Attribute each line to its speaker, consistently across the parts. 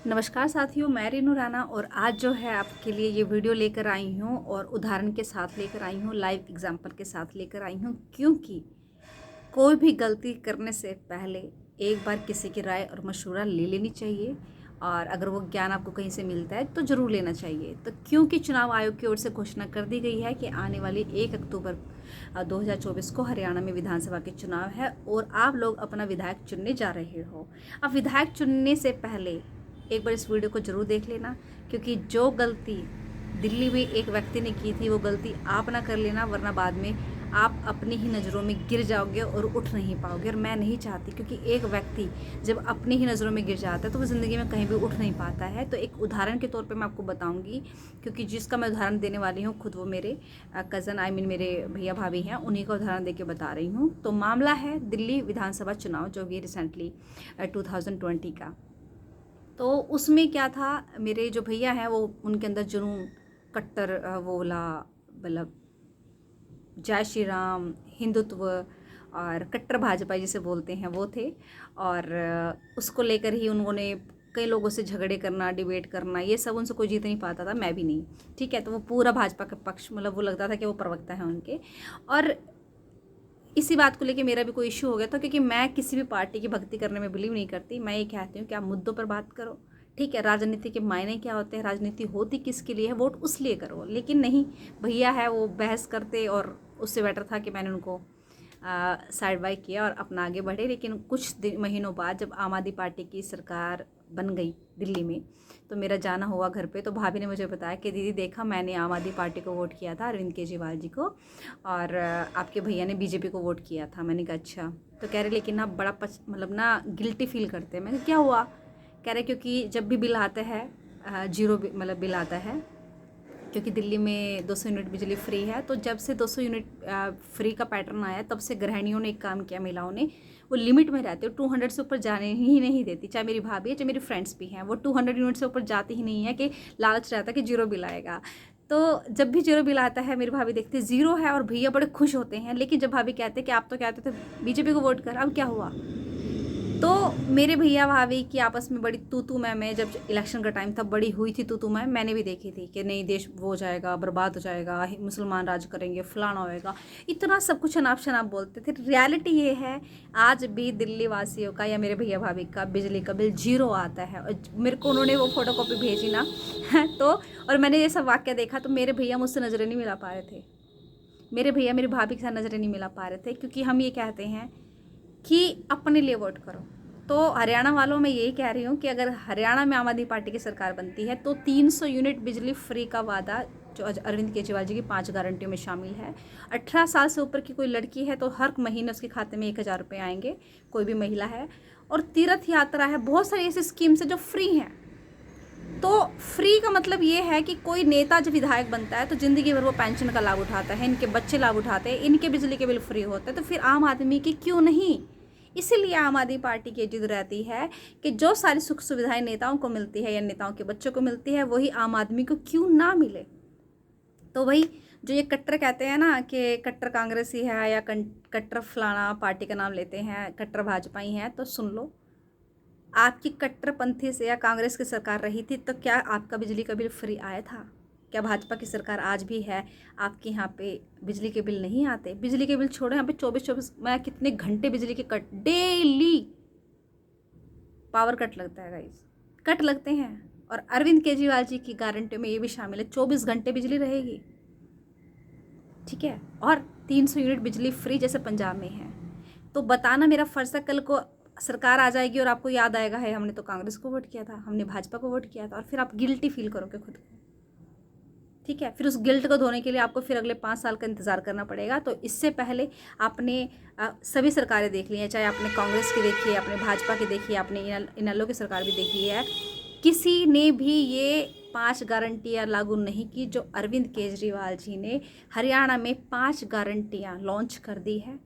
Speaker 1: नमस्कार साथियों, मैं रीनू राणा और आज जो है आपके लिए ये वीडियो लेकर आई हूँ और उदाहरण के साथ लेकर आई हूँ, लाइव एग्जाम्पल के साथ लेकर आई हूँ। क्योंकि कोई भी गलती करने से पहले एक बार किसी की राय और मशवरा ले लेनी चाहिए और अगर वो ज्ञान आपको कहीं से मिलता है तो ज़रूर लेना चाहिए। तो क्योंकि चुनाव आयोग की ओर से घोषणा कर दी गई है कि आने वाली 1 अक्टूबर 2024 को हरियाणा में विधानसभा के चुनाव है और आप लोग अपना विधायक चुनने जा रहे हो। अब विधायक चुनने से पहले एक बार इस वीडियो को ज़रूर देख लेना, क्योंकि जो गलती दिल्ली में एक व्यक्ति ने की थी वो गलती आप ना कर लेना, वरना बाद में आप अपनी ही नज़रों में गिर जाओगे और उठ नहीं पाओगे। और मैं नहीं चाहती, क्योंकि एक व्यक्ति जब अपनी ही नज़रों में गिर जाता है तो वो ज़िंदगी में कहीं भी उठ नहीं पाता है। तो एक उदाहरण के तौर पे मैं आपको बताऊंगी, क्योंकि जिसका मैं उदाहरण देने वाली हूँ खुद वो मेरे कज़न मेरे भैया भाभी हैं, उन्हीं का उदाहरण दे के बता रही हूँ। तो मामला है दिल्ली विधानसभा चुनाव जो भी रिसेंटली 2020 का। तो उसमें क्या था, मेरे जो भैया हैं वो उनके अंदर जुनून कट्टर वो बोला मतलब जय श्री राम, हिंदुत्व और कट्टर भाजपा जिसे बोलते हैं वो थे। और उसको लेकर ही उन्होंने कई लोगों से झगड़े करना, डिबेट करना, ये सब उनसे कोई जीत नहीं पाता था, मैं भी नहीं। ठीक है, तो वो पूरा भाजपा का पक्ष, मतलब वो लगता था कि वो प्रवक्ता है उनके। और इसी बात को लेके मेरा भी कोई इश्यू हो गया था, क्योंकि मैं किसी भी पार्टी की भक्ति करने में बिलीव नहीं करती। मैं ये कहती हूँ कि आप मुद्दों पर बात करो। ठीक है, राजनीति के मायने क्या होते हैं, राजनीति होती किसके लिए है, वोट उस लिए करो। लेकिन नहीं, भैया है वो बहस करते, और उससे बेटर था कि मैंने उनको साइड बाय किया और अपना आगे बढ़े। लेकिन कुछ महीनों बाद जब आम आदमी पार्टी की सरकार बन गई दिल्ली में, तो मेरा जाना हुआ घर पे, तो भाभी ने मुझे बताया कि दीदी देखा, मैंने आम आदमी पार्टी को वोट किया था, अरविंद केजरीवाल जी को, और आपके भैया ने बीजेपी को वोट किया था। मैंने कहा अच्छा। तो कह रहे लेकिन ना बड़ा मतलब ना गिल्टी फील करते हैं। मैंने क्या हुआ? कह रहे क्योंकि जब भी बिल आता है जीरो मतलब बिल आता है, क्योंकि दिल्ली में 200 यूनिट बिजली फ्री है। तो जब से 200 यूनिट फ्री का पैटर्न आया, तब से गृहिणियों ने एक काम किया, महिलाओं ने, वो लिमिट में रहते हो, 200 से ऊपर जाने ही नहीं देती। चाहे मेरी भाभी है, चाहे मेरी फ्रेंड्स भी हैं, वो 200 यूनिट से ऊपर जाती ही नहीं है, कि लालच रहता है कि जीरो बिल आएगा। तो जब भी जीरो बिल आता है, मेरी भाभी देखते जीरो है और भैया बड़े खुश होते हैं। लेकिन जब भाभी कहते हैं कि आप तो कहते थे बीजेपी को वोट कर, अब क्या हुआ? तो मेरे भैया भाभी की आपस में बड़ी तू मैं जब इलेक्शन का टाइम था, बड़ी हुई थी तू मैं, मैंने भी देखी थी कि नहीं देश वो हो जाएगा, बर्बाद हो जाएगा, मुसलमान राज करेंगे, फलाना होएगा, इतना सब कुछ अनाप शनाप बोलते थे। रियलिटी ये है, आज भी दिल्ली वासियों का या मेरे भैया भाभी का बिजली का बिल जीरो आता है। और मेरे को उन्होंने वो फोटो कॉपी भेजी ना तो और मैंने ये सब वाक्य देखा, तो मेरे भैया मुझसे नज़रें नहीं मिला पा रहे थे। मेरे भैया मेरी भाभी के साथ नज़रें नहीं मिला पा रहे थे, क्योंकि हम ये कहते हैं कि अपने लिए वोट करो। तो हरियाणा वालों में यही कह रही हूँ कि अगर हरियाणा में आम आदमी पार्टी की सरकार बनती है तो 300 यूनिट बिजली फ्री का वादा जो अरविंद केजरीवाल जी की 5 गारंटियों में शामिल है। 18 साल से ऊपर की कोई लड़की है तो हर महीने उसके खाते में 1000 रुपये आएंगे, कोई भी महिला है। और तीर्थ यात्रा है, बहुत सारी ऐसी स्कीम्स है जो फ्री हैं। तो फ्री का मतलब ये है कि कोई नेता जब विधायक बनता है तो ज़िंदगी भर वो पेंशन का लाभ उठाता है, इनके बच्चे लाभ उठाते हैं, इनके बिजली के बिल फ्री होते हैं, तो फिर आम आदमी की क्यों नहीं? इसीलिए आम आदमी पार्टी की जिद रहती है कि जो सारी सुख सुविधाएं नेताओं को मिलती है या नेताओं के बच्चों को मिलती है, वही आम आदमी को क्यों ना मिले। तो वही जो ये कट्टर कहते हैं ना कि कट्टर कांग्रेसी है या कट्टर फलाना पार्टी का नाम लेते हैं, कट्टर भाजपाई हैं, तो सुन लो, आपकी कट्टरपंथी से या कांग्रेस की सरकार रही थी तो क्या आपका बिजली का बिल फ्री आया था? क्या भाजपा की सरकार आज भी है, आपके यहाँ पे बिजली के बिल नहीं आते? बिजली के बिल छोड़ो, यहाँ पे 24 मैं कितने घंटे बिजली के कट, डेली पावर कट लगता है गाइस, कट लगते हैं। और अरविंद केजरीवाल जी की गारंटी में ये भी शामिल है, 24 घंटे बिजली रहेगी। ठीक है, और 300 यूनिट बिजली फ्री जैसे पंजाब में है। तो बताना मेरा फर्ज है, कल को सरकार आ जाएगी और आपको याद आएगा है हमने तो कांग्रेस को वोट किया था, हमने भाजपा को वोट किया था, और फिर आप गिल्टी फील करोगे खुद को। ठीक है, फिर उस गिल्ट को धोने के लिए आपको फिर अगले 5 साल का इंतज़ार करना पड़ेगा। तो इससे पहले आपने सभी सरकारें देख ली हैं, चाहे आपने कांग्रेस की देखी है, आपने भाजपा की देखी है, आपने इनेलो की सरकार भी देखी है, किसी ने भी ये 5 गारंटियाँ लागू नहीं की जो अरविंद केजरीवाल जी ने हरियाणा में 5 गारंटियाँ लॉन्च कर दी है।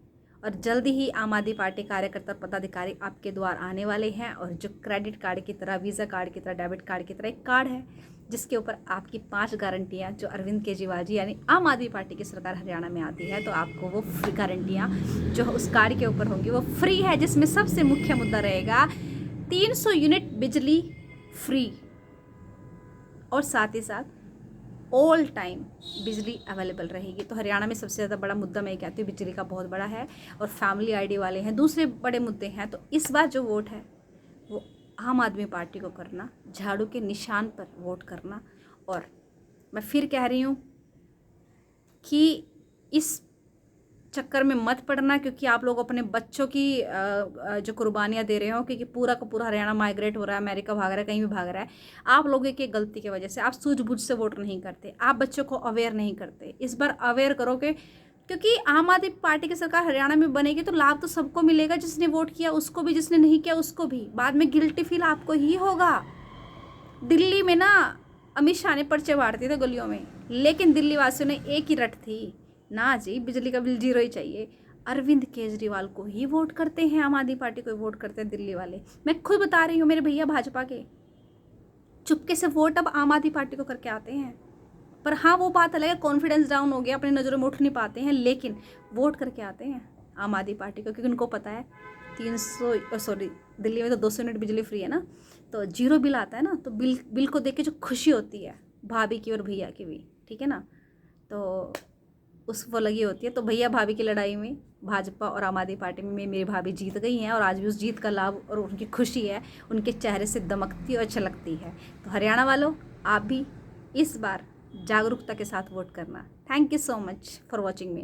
Speaker 1: और जल्दी ही आम आदमी पार्टी कार्यकर्ता पदाधिकारी आपके द्वार आने वाले हैं, और जो क्रेडिट कार्ड की तरह, वीज़ा कार्ड की तरह, डेबिट कार्ड की तरह एक कार्ड है जिसके ऊपर आपकी 5 गारंटियाँ जो अरविंद केजरीवाल जी यानी आम आदमी पार्टी की सरकार हरियाणा में आती है, तो आपको वो फ्री गारंटियाँ जो उस कार्ड के ऊपर होंगी वो फ्री है, जिसमें सबसे मुख्य मुद्दा रहेगा 300 यूनिट बिजली फ्री और साथ ही साथ ऑल टाइम बिजली अवेलेबल रहेगी। तो हरियाणा में सबसे ज़्यादा बड़ा मुद्दा मैं कहती हूँ बिजली का बहुत बड़ा है, और फैमिली आईडी वाले हैं, दूसरे बड़े मुद्दे हैं। तो इस बार जो वोट है वो आम आदमी पार्टी को करना, झाड़ू के निशान पर वोट करना। और मैं फिर कह रही हूँ कि इस चक्कर में मत पड़ना, क्योंकि आप लोग अपने बच्चों की जो कुर्बानियाँ दे रहे हो, क्योंकि पूरा का पूरा हरियाणा माइग्रेट हो रहा है, अमेरिका भाग रहा है, कहीं भी भाग रहा है। आप लोगों की गलती की वजह से आप सूझबूझ से वोट नहीं करते, आप बच्चों को अवेयर नहीं करते। इस बार अवेयर करोगे, क्योंकि आम आदमी पार्टी की सरकार हरियाणा में बनेगी तो लाभ तो सबको मिलेगा, जिसने वोट किया उसको भी, जिसने नहीं किया उसको भी। बाद में गिल्टी फील आपको ही होगा। दिल्ली में ना अमित शाह ने पर्चे बांट दिए थे गलियों में, लेकिन दिल्ली वासियों ने एक ही रट थी, ना जी बिजली का बिल 0 ही चाहिए। अरविंद केजरीवाल को ही वोट करते हैं, आम आदमी पार्टी को ही वोट करते हैं दिल्ली वाले। मैं खुद बता रही हूँ, मेरे भैया भाजपा के चुपके से वोट अब आम आदमी पार्टी को करके आते हैं। पर हाँ, वो बात अलग है, कॉन्फिडेंस डाउन हो गया, अपनी नज़रों में उठ नहीं पाते हैं, लेकिन वोट करके आते हैं आम आदमी पार्टी को, क्योंकि उनको पता है 300 दिल्ली में तो 200 यूनिट बिजली फ्री है ना, तो 0 बिल आता है ना, तो बिल को देख के जो खुशी होती है भाभी की और भैया की भी, ठीक है ना, तो उस वो लगी होती है। तो भैया भाभी की लड़ाई में भाजपा और आम आदमी पार्टी में मेरी भाभी जीत गई हैं, और आज भी उस जीत का लाभ और उनकी खुशी है उनके चेहरे से दमकती और छलकती है। तो हरियाणा वालों, आप भी इस बार जागरूकता के साथ वोट करना। Thank you so much for watching me.